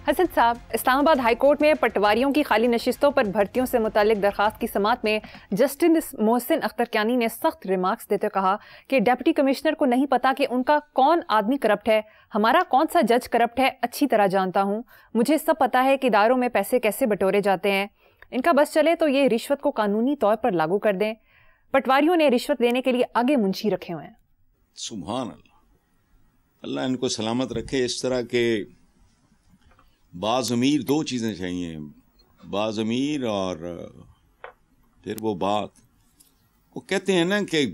हसन साहब, Islamabad high court में पटवारियों की खाली नशिस्तों पर भर्तियों से मुतालिक दरखास्त की समाअत में जस्टिस मोहसिन अख्तरकियानी ने सख्त रिमार्क्स देते कहा कि डिप्टी कमिश्नर को नहीं पता कि उनका कौन आदमी करप्ट है, हमारा कौन सा जज करप्ट है अच्छी तरह जानता हूँ। मुझे सब पता है कि इदारों में पैसे कैसे बटोरे जाते हैं। इनका बस चले तो ये रिश्वत को कानूनी तौर पर लागू कर दें। पटवारियों ने रिश्वत देने के लिए आगे मुंशी रखे हुए हैं। सुभान अल्लाह, अल्लाह इनको सलामत रखे। इस तरह के बाज़मीर दो चीज़ें चाहिए, बाज़मीर और फिर वो बात, वो कहते हैं ना कि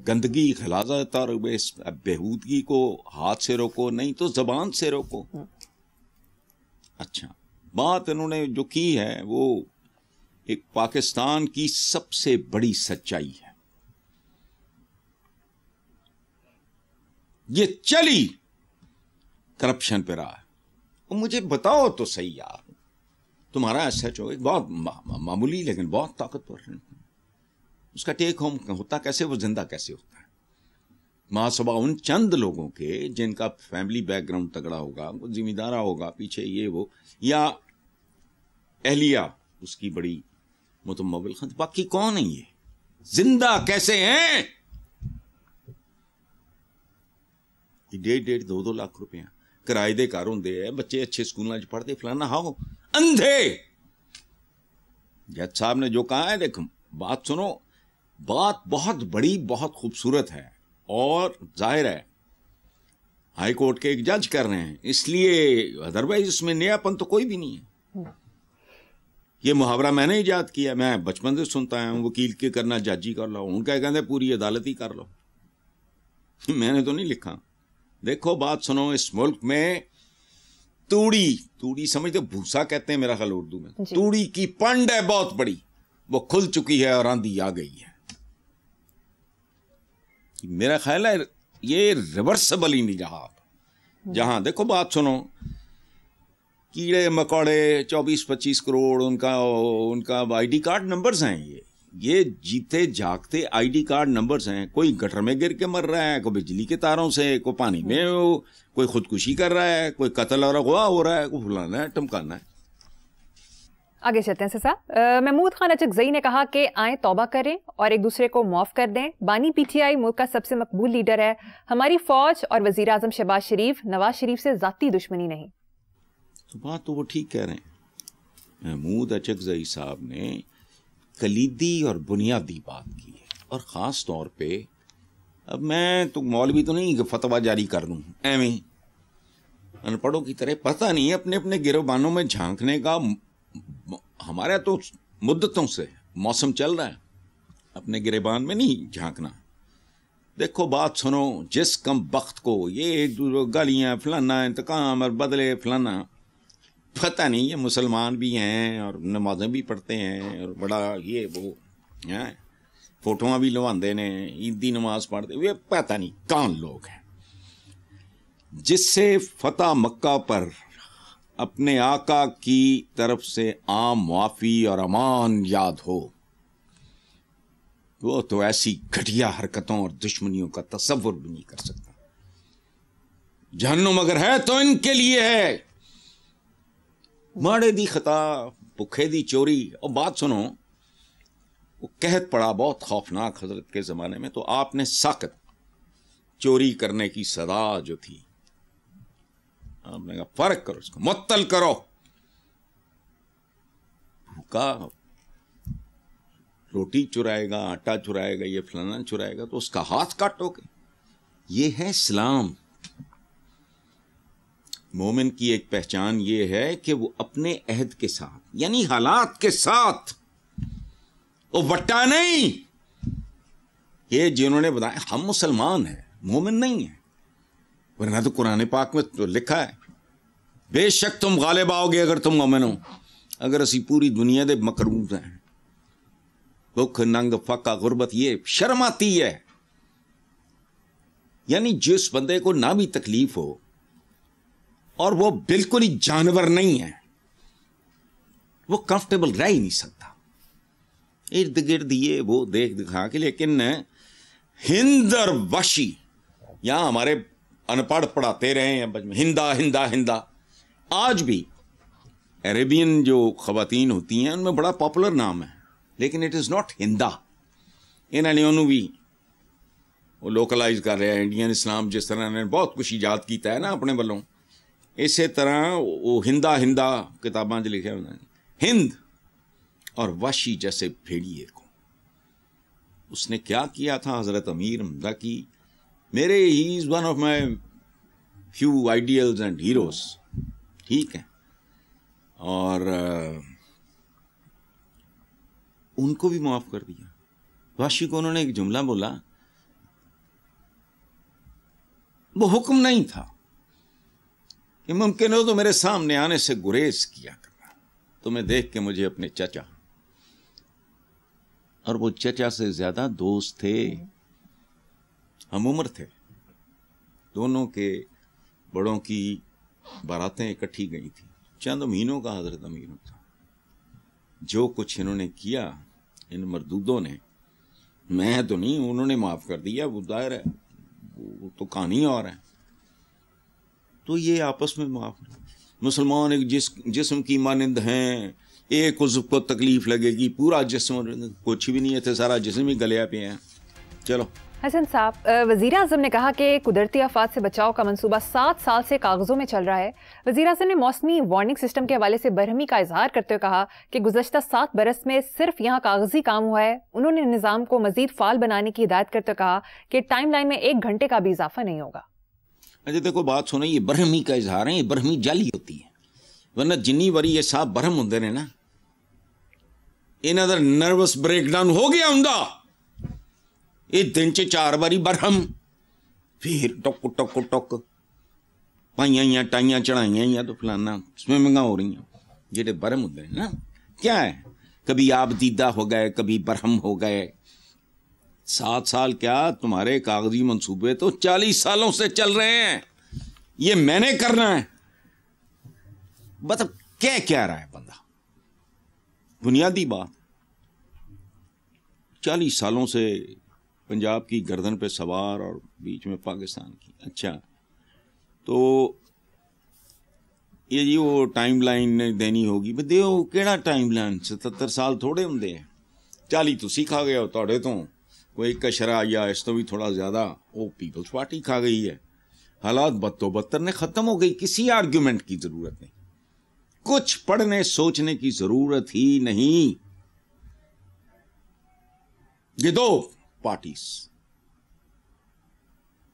गंदगी खलाजत और इस बेहूदगी को हाथ से रोको नहीं तो ज़बान से रोको। अच्छा, बात इन्होंने जो की है वो एक पाकिस्तान की सबसे बड़ी सच्चाई है। ये चली करप्शन पे रहा है। मुझे बताओ तो सही यार, तुम्हारा SHO एक बहुत मामूली लेकिन बहुत ताकतवर है, उसका टेक होम होता कैसे, वो जिंदा कैसे होता है? महासभा उन चंद लोगों के जिनका फैमिली बैकग्राउंड तगड़ा होगा, वो जिम्मेदारा होगा पीछे ये वो, या एहलिया उसकी बड़ी मुतमव्विल, बाकी कौन है ये, जिंदा कैसे हैं? 1.5 2 लाख रुपया किराए दे घर होंदे है, बच्चे अच्छे स्कूलों च पढ़ते फलाना, हाओ अंधे। जज साहब ने जो कहा है, देखो बात सुनो, बात बहुत बड़ी बहुत खूबसूरत है और जाहिर है हाई कोर्ट के एक जज कर रहे हैं, इसलिए अदरवाइज इसमें नयापन तो कोई भी नहीं है। ये मुहावरा मैंने इजाद किया, मैं बचपन से सुनता आया हूं, वकील के करना जज ही कर लो, उनका कहते पूरी अदालत ही कर लो, मैंने तो नहीं लिखा। देखो बात सुनो, इस मुल्क में तूड़ी समझते, भूसा कहते हैं मेरा ख्याल उर्दू में, तूड़ी की पंड है बहुत बड़ी, वो खुल चुकी है और आंधी आ गई है। मेरा ख्याल है ये रिवर्सिबल ही नहीं रहा। जहां देखो बात सुनो, कीड़े मकोड़े 24-25 करोड़ उनका आईडी कार्ड नंबर्स हैं, ये जीते जागते आईडी कार्ड नंबर्स हैं। कोई गटर में गिर के मर रहा है, कोई बिजली के तारों से, कोई पानी में, कोई खुदकुशी कर रहा है, कोई कत्ल और अगवा हो रहा है, कोई फुलाना है टमकाना है। आगे चलते हैं साहब। महमूद खान अचकजई ने कहा कि आए तौबा करें और एक दूसरे को माफ कर दें। बानी PTI मुल्क का सबसे मकबूल लीडर है, हमारी फौज और वजीर आजम शहबाज शरीफ नवाज शरीफ से जाती दुश्मनी नहीं। तो बात तो वो ठीक कह रहे हैं। महमूद अचकजई साहब ने कलीदी और बुनियादी बात की है, और ख़ास तौर पे, अब मैं तो मौलवी तो नहीं कि फतवा जारी कर दूँ एवं अनपढ़ों की तरह, पता नहीं है अपने अपने गिरबानों में झांकने का। हमारा तो मुद्दतों से मौसम चल रहा है, अपने गिरबान में नहीं झांकना। देखो बात सुनो, जिस कम बख्त को ये एक दूसरे गालियाँ फलाना, इंतकाम और बदले फलाना, पता नहीं ये मुसलमान भी हैं और नमाजें भी पढ़ते हैं और बड़ा ये वो हैं, फोटोआं भी लवांदे ने, ईदी नमाज पढ़ते हुए, पता नहीं कौन लोग हैं। जिससे फतह मक्का पर अपने आका की तरफ से आम मुआफ़ी और अमान याद हो, वो तो ऐसी घटिया हरकतों और दुश्मनियों का तसव्वुर भी नहीं कर सकता। जहन्नुम अगर है तो इनके लिए है, माड़े दी खता, भुखे दी चोरी। और बात सुनो, वो कहत पड़ा बहुत खौफनाक हजरत के ज़माने में, तो आपने सख्त चोरी करने की सदा जो थी, आपने कहा फर्क करो, इसको मुअत्तल करो। भूखा रोटी चुराएगा, आटा चुराएगा, ये फलाना चुराएगा, तो उसका हाथ काटोगे। ये है इस्लाम। मोमिन की एक पहचान ये है कि वो अपने अहद के साथ, यानी हालात के साथ, वो वट्टा नहीं। ये जिन्होंने बताया हम मुसलमान हैं, मोमिन नहीं है, वरना तो कुरान पाक में तो लिखा है बेशक तुम गालिब आओगे अगर तुम मोमिन हो। अगर असी पूरी दुनिया दे मकरूज हैं, भुख नंग फाका गुरबत, ये शर्म आती है। यानी जिस बंदे को ना भी तकलीफ हो और वो बिल्कुल ही जानवर नहीं है, वो कंफर्टेबल रह ही नहीं सकता। इर्द गिर्द ये वो देख दिखा के, लेकिन हिंद और वशी, यहां हमारे अनपढ़ पढ़ाते रहे हैं हिंदा हिंदा हिंदा। आज भी अरेबियन जो ख़वातीन होती हैं उनमें बड़ा पॉपुलर नाम है, लेकिन इट इज़ नॉट हिंदा। इन्होंने उन्होंने भी वो लोकलाइज कर रहे हैं। इंडियन इस्लाम जिस तरह ने बहुत कुछ ईजाद किया है ना अपने वालों, इसी तरह वो हिंदा हिंदा किताबां च लिखे होंगे। हिंद और वाशी जैसे भेड़िए को उसने क्या किया था हज़रत अमीर हमजा की, मेरे he is one of my few ideals and heroes, ठीक है। और उनको भी माफ कर दिया। वाशी को उन्होंने एक जुमला बोला, वो हुक्म नहीं था कि मुमकिन हो तो मेरे सामने आने से गुरेज किया करना, तुम्हें देख के मुझे अपने चचा, और वो चचा से ज्यादा दोस्त थे, हम उम्र थे, दोनों के बड़ों की बारातें इकट्ठी गई थी। चंद महीनों का हजरत अमीर था। जो कुछ इन्होंने किया इन मरदूदों ने, मैं तो नहीं, उन्होंने माफ कर दिया, वो दायर है, वो तो कहानी और है। तो ये आपस में माफ, मुसलमान एक जिस्म की मानिंद हैं, एक उज़्व को तकलीफ लगेगी, पूरा जिस्म कुछ भी नहीं है, थे सारा जिस्म ही गलिया पे है। चलो हसन साहब, वज़ीर आज़म ने कहा कि कुदरती आफात से बचाव का मंसूबा 7 साल से कागजों में चल रहा है। वज़ीर आज़म ने मौसमी वार्निंग सिस्टम के हवाले से बरहमी का इजहार करते हुए कहा कि गुज़श्ता 7 बरस में सिर्फ यहाँ कागजी काम हुआ है। उन्होंने निज़ाम को मजीद फाल बनाने की हिदायत करते हुए कहा कि टाइम लाइन में 1 घंटे का भी इजाफा नहीं होगा। अच्छा देखो बात सुनो, ये बरहमी का इजहार है, ये बरहमी जाली होती है, वरना जिन्नी वारी ये साहब बरहम होंगे ने ना, इन्हां दा नर्वस ब्रेकडाउन हो गया हुंदा। ये दिन च 4 बारी बरहम, फिर टुक टुक टुक, पाइयां टाइयां चढ़ाइयां, तो फलाना स्विमिंग हो रही हैं। जेडे बरहम होंगे ने ना, क्या है, कभी आप दीदा हो गए, कभी बरहम हो गए। 7 साल क्या, तुम्हारे कागजी मंसूबे तो 40 सालों से चल रहे हैं, ये मैंने करना है। मतलब क्या कह रहा है बंदा, बुनियादी बात। 40 सालों से पंजाब की गर्दन पे सवार और बीच में पाकिस्तान की। अच्छा तो ये जी वो टाइम लाइन देनी होगी, देओ केड़ा टाइम लाइन, 77 साल थोड़े होंगे हैं। 40 तुसी खा गए हो, तोड़े तो कोई कशरा या इस तो भी थोड़ा ज़्यादा वो पीपल्स पार्टी खा गई है। हालात बदतर ने ख़त्म हो गई, किसी आर्ग्यूमेंट की ज़रूरत नहीं, कुछ पढ़ने सोचने की ज़रूरत ही नहीं। ये 2 पार्टीज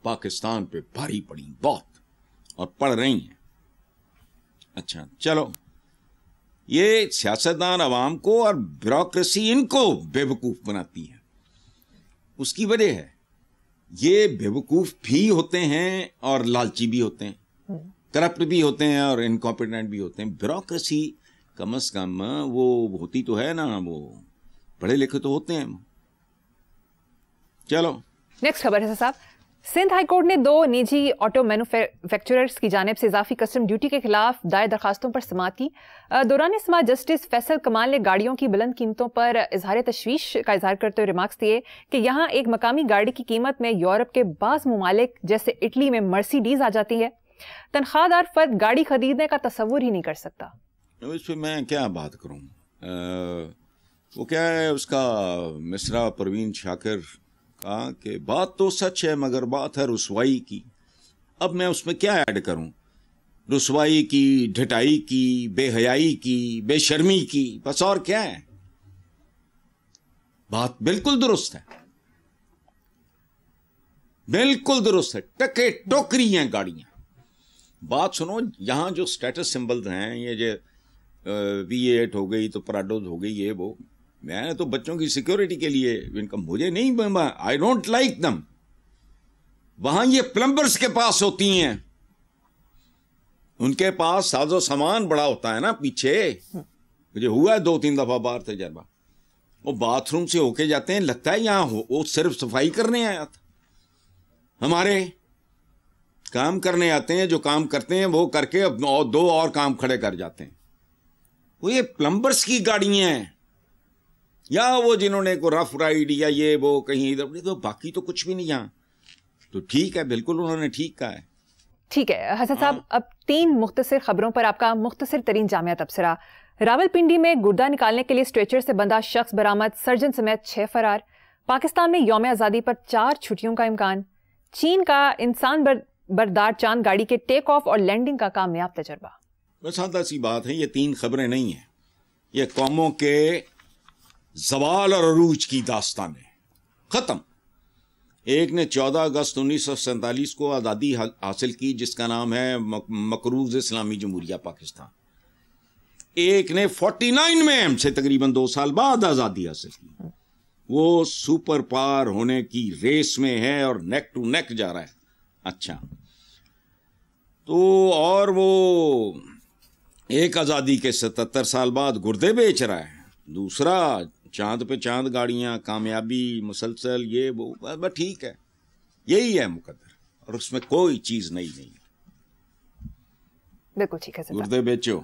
पाकिस्तान पे भारी पड़ी बहुत, और पड़ रही हैं। अच्छा चलो, ये सियासतदान अवाम को और ब्यूरोक्रेसी इनको बेवकूफ़ बनाती है। उसकी वजह है ये बेवकूफ़ भी होते हैं और लालची भी होते हैं, करप्ट भी होते हैं और इनकॉम्पिटेंट भी होते हैं। ब्यूरोक्रेसी कम से कम वो होती तो है ना, वो पढ़े लिखे तो होते हैं। चलो नेक्स्ट खबर है साहब, सिंध हाई कोर्ट ने 2 निजी ऑटो मैन्युफैक्चरर्स की जानिब से इजाफी कस्टम ड्यूटी के खिलाफ दायर दरखास्तों पर समाअत की। दौरान समाअत जस्टिस फैसल कमाल ने गाड़ियों की बुलंद कीमतों पर इजहार तशवीश का इजहार करते हुए रिमार्क्स दिए कि यहाँ एक मकामी गाड़ी की कीमत में यूरोप के बाज़ ममालिक जैसे इटली में मर्सिडीज आ जाती है। तनख्वाहदार फर्द गाड़ी खरीदने का तस्वुर ही नहीं कर सकता। इस पर मैं क्या बात करूँ, वो क्या है उसका मिसरा परवीन शाकिर का कि बात तो सच है मगर बात है रुसवाई की। अब मैं उसमें क्या ऐड करूं, रुसवाई की, ढिठाई की, बेहयाई की, बेशर्मी की, बस और क्या है। बात बिल्कुल दुरुस्त है, बिल्कुल दुरुस्त है, टके टोकरी हैं गाड़ियां। बात सुनो, यहां जो स्टेटस सिंबल्स हैं, ये जो V8 हो गई तो प्राडोज हो गई, ये वो, मैं तो बच्चों की सिक्योरिटी के लिए इनका, मुझे नहीं, आई डोंट लाइक दम। वहां ये प्लम्बर्स के पास होती हैं, उनके पास साजो सामान बड़ा होता है ना पीछे। मुझे हुआ है 2-3 दफा बाहर तजर्बा, वो बाथरूम से होके जाते हैं, लगता है यहां वो सिर्फ सफाई करने आया था। हमारे काम करने आते हैं, जो काम करते हैं वो करके अब 2 और काम खड़े कर जाते हैं। वो ये प्लम्बर्स की गाड़ियां हैं, या वो जिन्होंने को रफ राइड या ये वो कहीं इधर, तो बाकी तो कुछ भी नहीं यहाँ। तो ठीक है, बिल्कुल उन्होंने ठीक कहा है। ठीक है हसन साहब, अब 3 मुख्तसर खबरों पर आपका मुख्तसर तरीन जामिया तबसरा। रावलपिंडी में गुर्दा निकालने के लिए स्ट्रेचर से बंधा शख्स बरामद, सर्जन समेत 6 फरार। पाकिस्तान में यौम आज़ादी पर 4 छुट्टियों का इम्कान। चीन का इंसान बरदार चांद गाड़ी के टेक ऑफ और लैंडिंग का कामयाब तजर्बा। बस सादा सी बात है, ये 3 खबरें नहीं हैं, ये कौमों के ज़वाल और अरूज की दास्तान है। खत्म। एक ने 14 अगस्त 1947 को आज़ादी हासिल की, जिसका नाम है मकरूज़ इस्लामी जमहूरिया पाकिस्तान। एक ने 49 में हमसे तकरीबन 2 साल बाद आज़ादी हासिल की। वो सुपर पावर होने की रेस में है और नेक टू नेक जा रहा है। अच्छा, तो और वो एक आज़ादी के 77 साल बाद गुर्दे बेच रहा है, दूसरा चांद पे चांद गाड़ियां, कामयाबी मुसलसल, ये वो। बस ठीक है, यही है मुकद्दर, और उसमें कोई चीज नहीं। बिल्कुल ठीक है। गुर्दे बेचो।